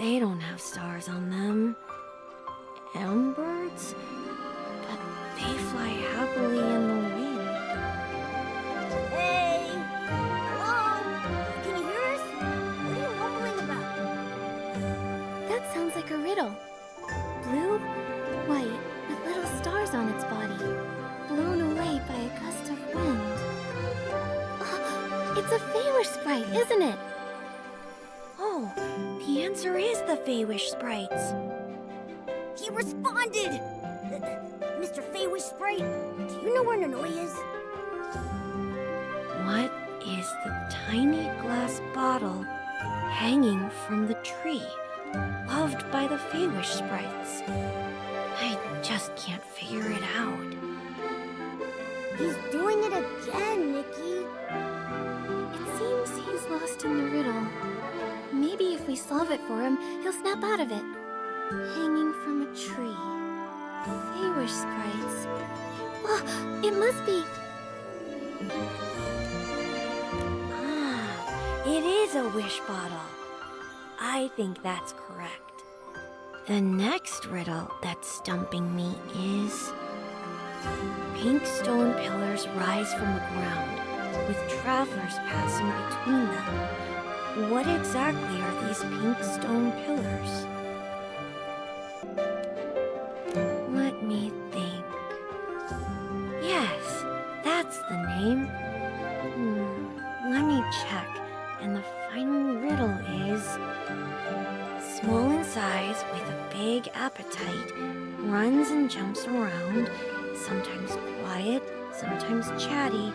They don't have stars on them. Birds? But they fly happily in the wind. Hey! Hello? Can you hear us? What are you mumbling about? That sounds like a riddle. Blue, white, with little stars on its body, blown away by a gust of wind. Oh, it's a Feywish sprite, isn't it? Oh, the answer is the Feywish sprites. He responded! Mr. Feywish Sprite, do you know where Nanoi is? What is the tiny glass bottle hanging from the tree, loved by the Feywish sprites? I just can't figure it out. He's doing it again, Nikki. It seems he's lost in the riddle. Maybe if we solve it for him, he'll snap out of it. Hanging from a tree. Feywish sprites. Oh, it must be. Ah, it is a wish bottle. I think that's correct. The next riddle that's stumping me is... Pink stone pillars rise from the ground, with travelers passing between them. What exactly are these pink stone pillars? Let me think. Yes, that's the name. Let me check. And the final riddle is... Small in size with a big appetite, runs and jumps around, sometimes quiet, sometimes chatty,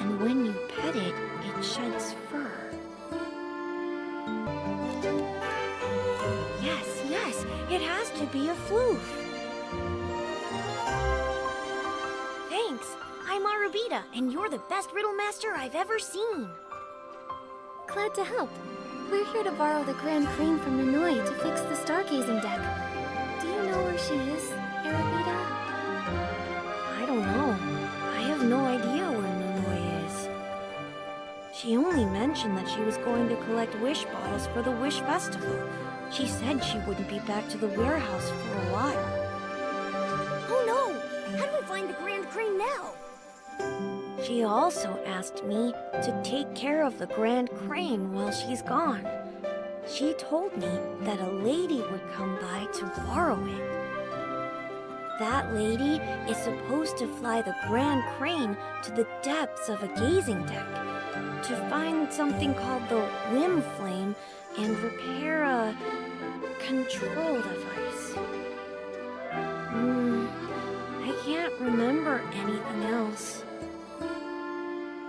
and when you pet it, it sheds fur. Yes, it has to be a floof. Thanks, I'm Arubita, and you're the best riddle master I've ever seen. Glad to help. We're here to borrow the Grand Crane from Nanoi to fix the stargazing deck. Do you know where she is, Arabita? I don't know. I have no idea where Nanoi is. She only mentioned that she was going to collect wish bottles for the Wish Festival. She said she wouldn't be back to the warehouse for a while. Oh no! How do we find the Grand Crane now? She also asked me to take care of the Grand Crane while she's gone. She told me that a lady would come by to borrow it. That lady is supposed to fly the Grand Crane to the depths of a gazing deck to find something called the Whim Flame and repair a control device. I can't remember anything else.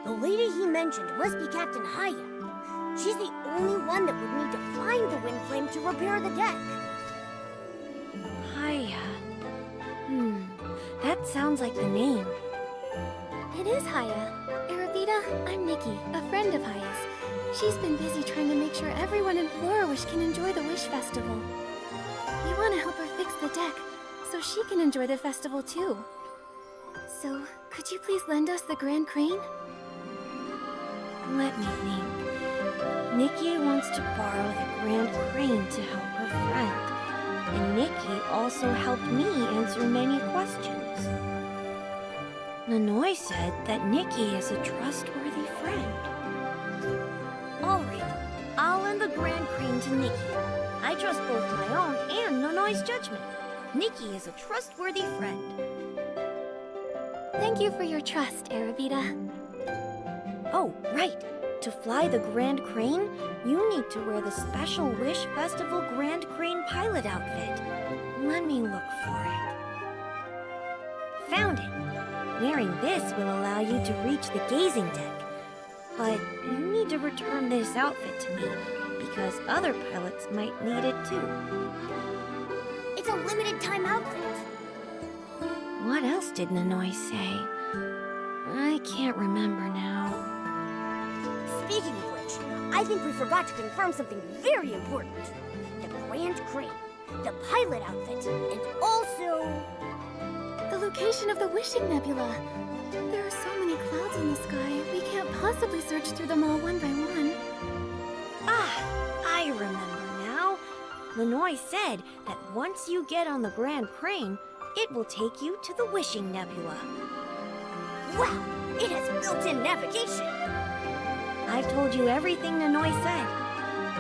The lady he mentioned must be Captain Haya. She's the only one that would need to find the wind flame to repair the deck. Haya. That sounds like the name. It is Haya. Arabita, I'm Nikki, a friend of Haya's. She's been busy trying to make sure everyone in Florawish can enjoy the Wish Festival. We want to help her fix the deck, so she can enjoy the festival too. So, could you please lend us the Grand Crane? Let me think. Nikki wants to borrow the Grand Crane to help her friend. And Nikki also helped me answer many questions. Nanoi said that Nikki is a trustworthy friend. All right, I'll lend the Grand Crane to Nikki. I trust both my own and Nanoi's judgment. Nikki is a trustworthy friend. Thank you for your trust, Arabita. Oh, right. To fly the Grand Crane, you need to wear the special Wish Festival Grand Crane pilot outfit. Let me look for it. Found it. Wearing this will allow you to reach the gazing deck. But you need to return this outfit to me, because other pilots might need it too. It's a limited time outfit. What else did Nanoi say? I can't remember now. Speaking of which, I think we forgot to confirm something very important. The Grand Crane, the pilot outfit, and also... The location of the Wishing Nebula. There are so many clouds in the sky, we can't possibly search through them all one by one. Ah, I remember now. Lenoy said that once you get on the Grand Crane, it will take you to the Wishing Nebula. Wow, it has built-in navigation. I've told you everything Lenoy said.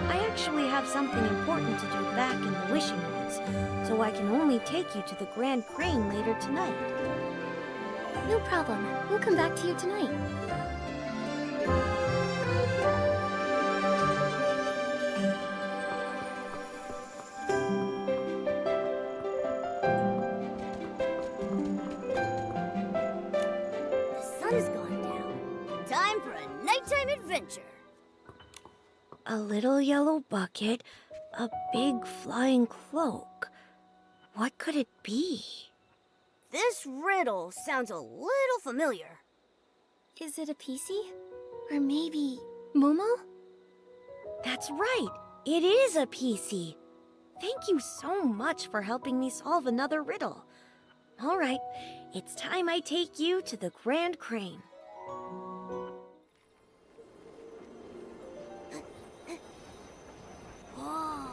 I actually have something important to do back in the Wishing Woods, so I can only take you to the Grand Crane later tonight. No problem. We'll come back to you tonight. The sun's gone down. Time for a nighttime adventure. A little yellow bucket, a big flying cloak. What could it be? This riddle sounds a little familiar. Is it a PC? Or maybe Momo? That's right. It is a PC. Thank you so much for helping me solve another riddle. All right, it's time I take you to the Grand Crane. Whoa.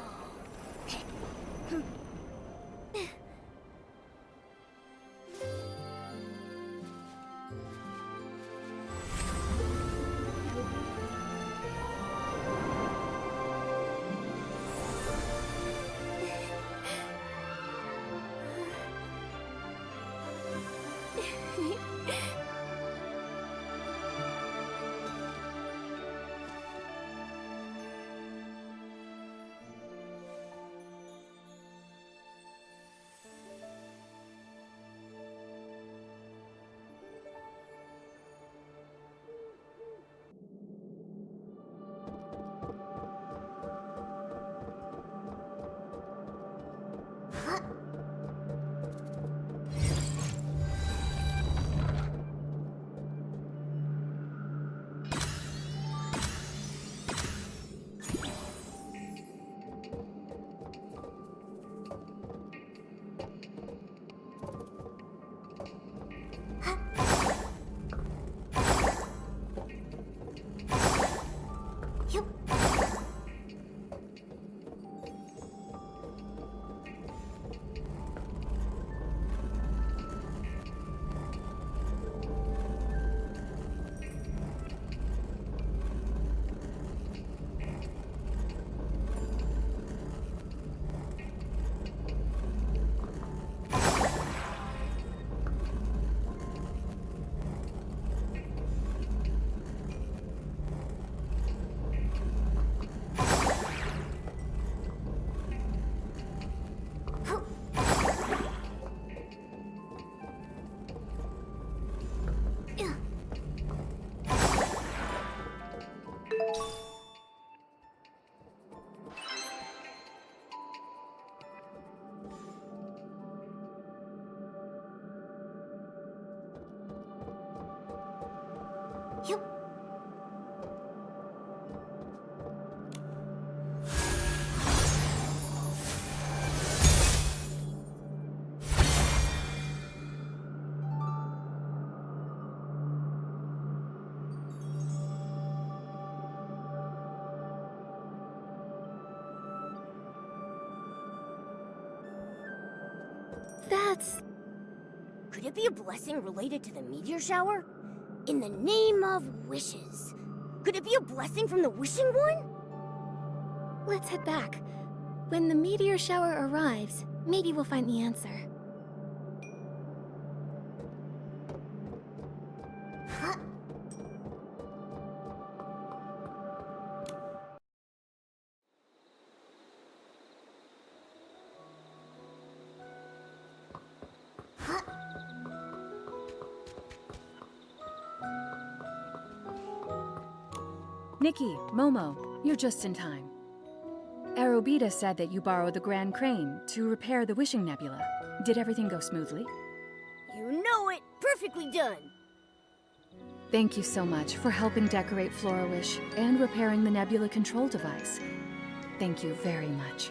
That's... Could it be a blessing related to the meteor shower? In the name of wishes. Could it be a blessing from the Wishing One? Let's head back. When the meteor shower arrives, maybe we'll find the answer. Huh? Huh? Nikki, Momo, you're just in time. Arobita said that you borrowed the Grand Crane to repair the Wishing Nebula. Did everything go smoothly? You know it! Perfectly done! Thank you so much for helping decorate Florawish and repairing the Nebula control device. Thank you very much.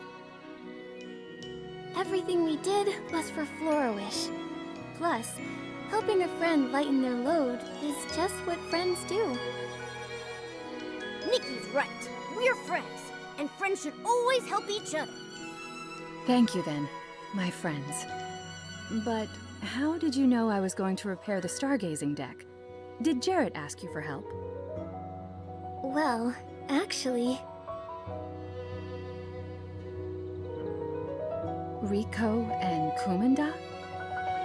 Everything we did was for Florawish. Plus, helping a friend lighten their load is just what friends do. Nikki's right. We're friends, and friends should always help each other. Thank you then, my friends. But how did you know I was going to repair the stargazing deck? Did Jarrett ask you for help? Well, actually, Rico and Kumanda?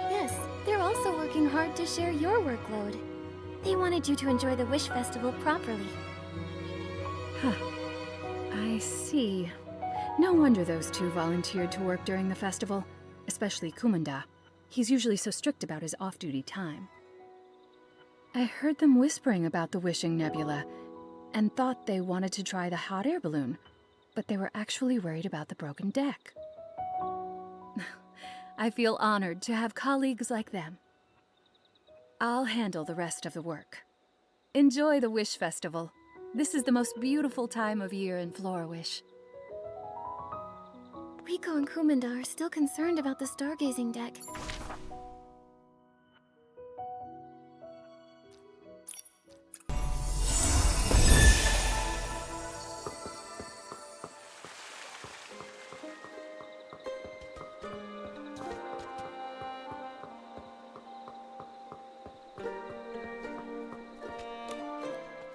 yes, they're also working hard to share your workload. They wanted you to enjoy the Wish Festival properly. Huh. I see. No wonder those two volunteered to work during the festival, especially Kumanda. He's usually so strict about his off-duty time. I heard them whispering about the Wishing Nebula, and thought they wanted to try the hot air balloon, but they were actually worried about the broken deck. I feel honored to have colleagues like them. I'll handle the rest of the work. Enjoy the Wish Festival. This is the most beautiful time of year in Florawish. Rico and Kumanda are still concerned about the stargazing deck.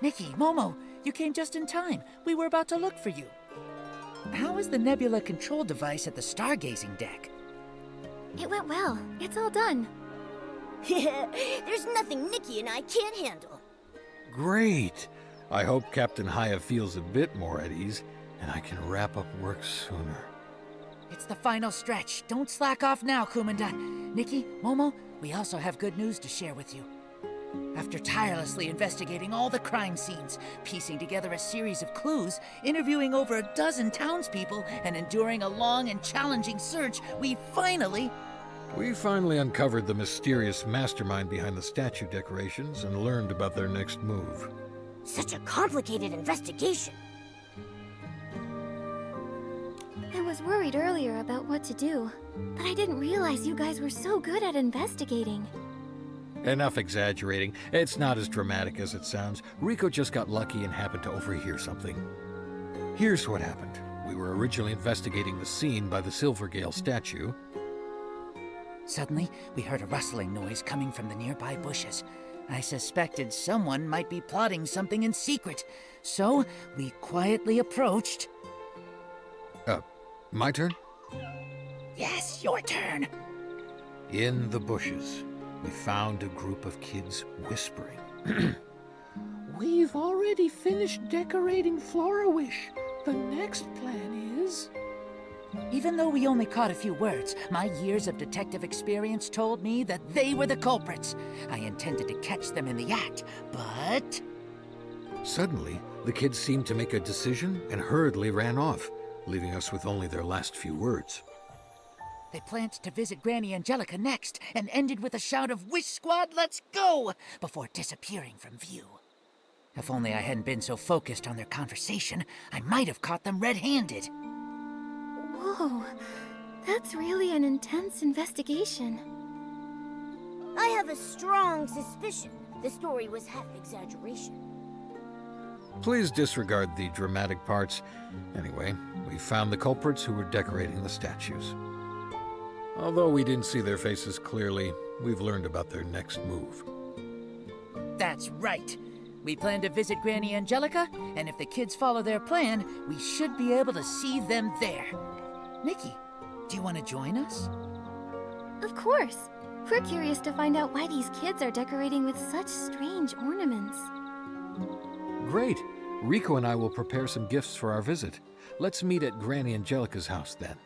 Nikki, Momo, you came just in time. We were about to look for you. How is the Nebula control device at the stargazing deck? It went well. It's all done. There's nothing Nikki and I can't handle. Great! I hope Captain Haya feels a bit more at ease, and I can wrap up work sooner. It's the final stretch. Don't slack off now, Kumanda. Nikki, Momo, we also have good news to share with you. After tirelessly investigating all the crime scenes, piecing together a series of clues, interviewing over a dozen townspeople, and enduring a long and challenging search, we finally uncovered the mysterious mastermind behind the statue decorations and learned about their next move. Such a complicated investigation. I was worried earlier about what to do, but I didn't realize you guys were so good at investigating. Enough exaggerating. It's not as dramatic as it sounds. Rico just got lucky and happened to overhear something. Here's what happened. We were originally investigating the scene by the Silvergale statue. Suddenly, we heard a rustling noise coming from the nearby bushes. I suspected someone might be plotting something in secret, so we quietly approached. My turn? Yes, your turn. In the bushes, we found a group of kids whispering. We've already finished decorating Florawish. The next plan is... Even though we only caught a few words, my years of detective experience told me that they were the culprits. I intended to catch them in the act, but... Suddenly, the kids seemed to make a decision and hurriedly ran off, leaving us with only their last few words. They planned to visit Granny Angelica next, and ended with a shout of "Wish Squad, let's go!" before disappearing from view. If only I hadn't been so focused on their conversation, I might have caught them red-handed. Whoa, that's really an intense investigation. I have a strong suspicion the story was half exaggeration. Please disregard the dramatic parts. Anyway, we found the culprits who were decorating the statues. Although we didn't see their faces clearly, we've learned about their next move. That's right. We plan to visit Granny Angelica, and if the kids follow their plan, we should be able to see them there. Nikki, do you want to join us? Of course. We're curious to find out why these kids are decorating with such strange ornaments. Great! Rico and I will prepare some gifts for our visit. Let's meet at Granny Angelica's house then.